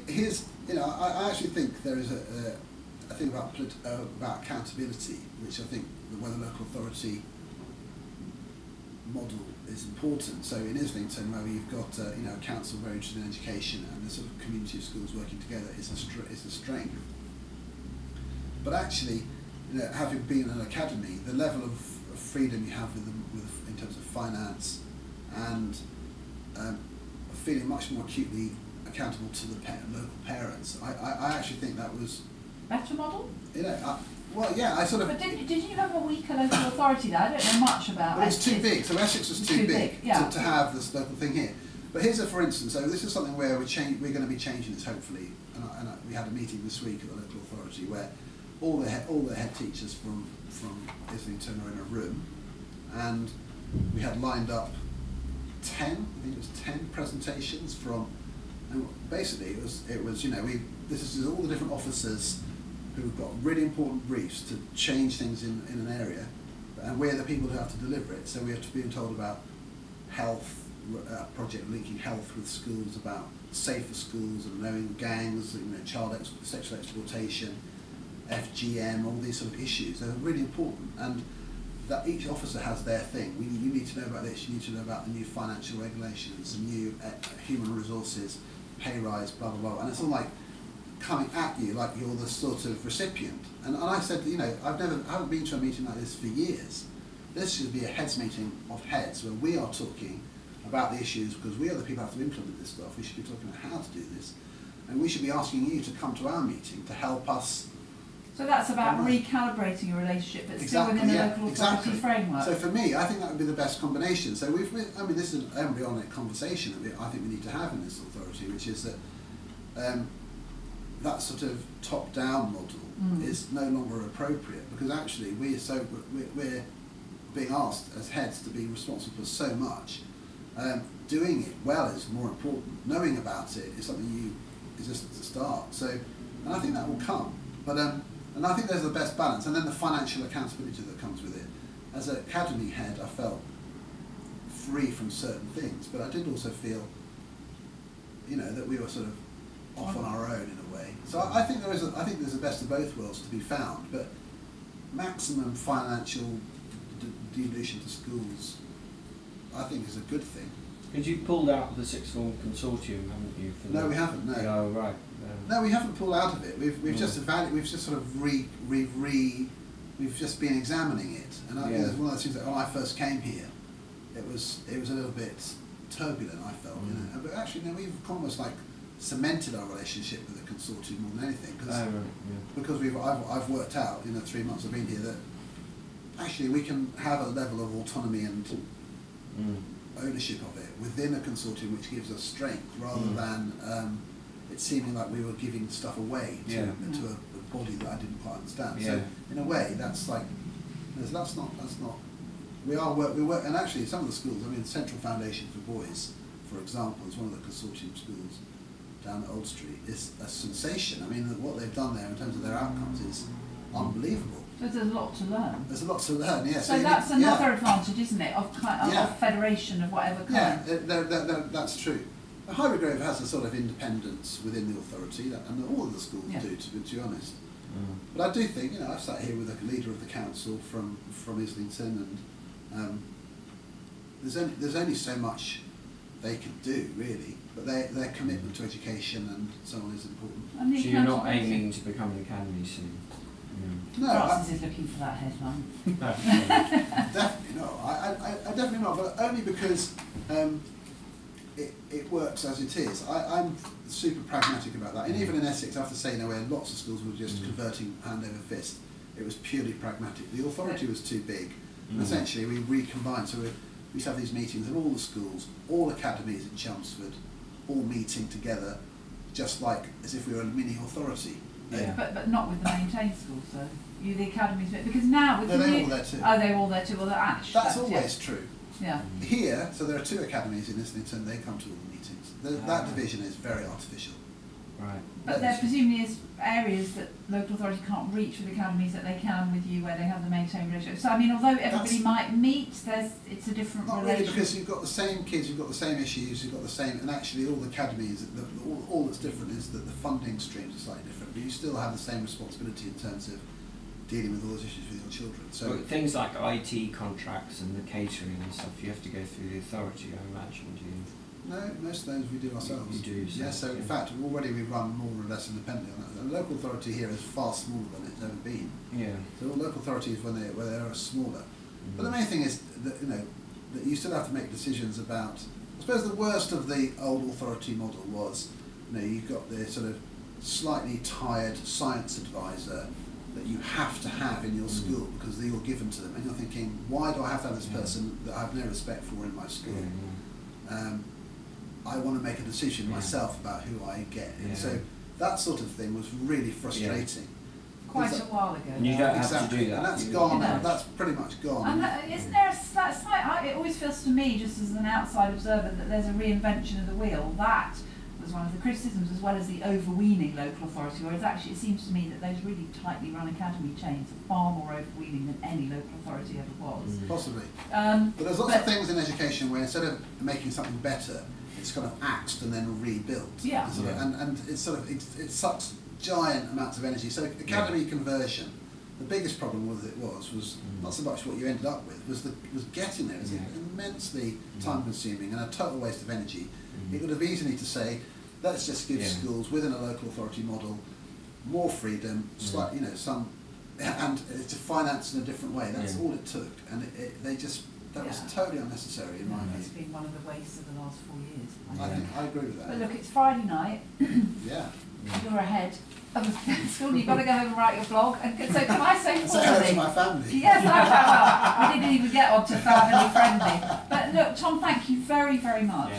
here's, I actually think there is a thing about accountability, which I think where the local authority model is important. So in Islington, where you've got a council very interested in education and the sort of community of schools working together is a strength. But actually, having been an academy, the level of freedom you have in terms of finance and feeling much more acutely accountable to the local parents, I actually think that was better model. Well, yeah, I sort of. But did you have a weaker local authority there? I don't know much about. Well, it's too big. So Essex was too big yeah. to have this local thing here. But here's a for instance. So this is something where we're going to be changing this hopefully. And we had a meeting this week at the local authority where all the head teachers from Islington are in a room, and we had lined up 10. I think it was 10 presentations from. And basically, it was this is all the different officers who've got really important briefs to change things in an area, and we're the people who have to deliver it. So we have to be told about health, project linking health with schools, about safer schools and knowing gangs, child sexual exploitation, FGM, all these sort of issues. They're really important, and that each officer has their thing. You need to know about this, you need to know about the new financial regulations, the new human resources, pay rise, blah, blah, blah. And it's all like coming at you like you're the sort of recipient. And I said, I haven't been to a meeting like this for years. This should be a heads meeting of heads where we are talking about the issues, because we are the people who have to implement this stuff. We should be talking about how to do this. And we should be asking you to come to our meeting to help us. So that's about recalibrating your relationship, but still within the local authority framework. So for me, I think that would be the best combination. So this is an embryonic conversation that I think we need to have in this authority, which is that that sort of top-down model is no longer appropriate, because actually we're being asked as heads to be responsible for so much. Doing it well is more important. Knowing about it is something is just the start. So, and I think that will come. But and I think there's the best balance, and then the financial accountability that comes with it. As an academy head, I felt free from certain things, but I did also feel, that we were sort of off on our own in a way. So I think there's the best of both worlds to be found, but maximum financial devolution to schools, I think, is a good thing. Because you pulled out of the sixth form consortium, haven't you? No, we haven't. No. Oh, right. No, we haven't pulled out of it. We've just we've just sort of we've just been examining it. And I think it's one of those things that when I first came here, it was a little bit turbulent. I felt, but actually, we've almost like cemented our relationship with the consortium more than anything, because I've worked out in the 3 months I've been here that actually we can have a level of autonomy and ownership of it within a consortium, which gives us strength rather than it seeming like we were giving stuff away to a body that I didn't quite understand. So in a way, that's like that's not. We work, and actually some of the schools. I mean, Central Foundation for Boys, for example, is one of the consortium schools down at Old Street. Is a sensation. I mean, what they've done there in terms of their outcomes is unbelievable. So there's a lot to learn. There's a lot to learn, yes. So that's another advantage, isn't it, of federation of whatever kind? Yeah, that's true. Highbury Grove has a sort of independence within the authority, and all of the schools do, to be honest. But I do think, I've sat here with a leader of the council from Islington, and there's only so much they can do, really. But their commitment to education and so on is important. So you're not aiming to become an academy soon? No, Francis is looking for that headline. Definitely not. I definitely not, but only because it works as it is. I'm super pragmatic about that, and even in Essex, I have to say, where lots of schools were just converting hand over fist, it was purely pragmatic. The authority was too big, and essentially we recombined. So we used to have these meetings of all the schools, all academies in Chelmsford, all meeting together, just like as if we were a mini authority. But not with the maintained schools, though. The academies, because now with they're all there too. Oh, they're all there too. Well, that's always true. Yeah. Here, so there are 2 academies in Islington. They come to all the meetings. That division is very artificial. Right. But there presumably is areas that local authority can't reach with academies that they can with you, where they have the maintained relationship. So I mean, although everybody might meet, it's a different not relationship. Really, because you've got the same kids, you've got the same issues, you've got the same, and actually all the academies, all that's different is that the funding streams are slightly different, but you still have the same responsibility in terms of dealing with all those issues with your children. So well, things like IT contracts and the catering and stuff, you have to go through the authority, I imagine, do you? no, most of those we do ourselves. You do, so, yes, so in fact, already we run more or less independently on that. The local authority here is far smaller than it's ever been. Yeah. So all local authorities, when they are smaller. But the main thing is that, that you still have to make decisions about, I suppose the worst of the old authority model was, you've got the sort of slightly tired science advisor that you have to have in your school because you're given to them, and you're thinking, why do I have to have this person that I have no respect for in my school? I want to make a decision myself about who I get. And so that sort of thing was really frustrating. Quite a while ago. And you don't have to do that. And that's gone now. That's pretty much gone. And isn't there a slight, it always feels to me, just as an outside observer, that there's a reinvention of the wheel. That was one of the criticisms, as well as the overweening local authority, whereas actually it seems to me that those really tightly run academy chains are far more overweening than any local authority ever was. Possibly. But there's lots of things in education where instead of making something better, it's kind of axed and then rebuilt. Yeah. And it's sort of, it sucks giant amounts of energy. So academy conversion, the biggest problem with it was not so much what you ended up with, was getting there. It was immensely time consuming and a total waste of energy. It would have easily to say, let's just give schools within a local authority model more freedom, slightly, some, and to finance in a different way. That's all it took, and that was totally unnecessary in my view. It's been one of the wastes of the last 4 years. I agree with that. But look, it's Friday night. Yeah. You're ahead of school. You've got to go home and write your blog. And so can I say Say hello to my family. Yes, well, we didn't even get on to family friendly. But look, Tom, thank you very, very much.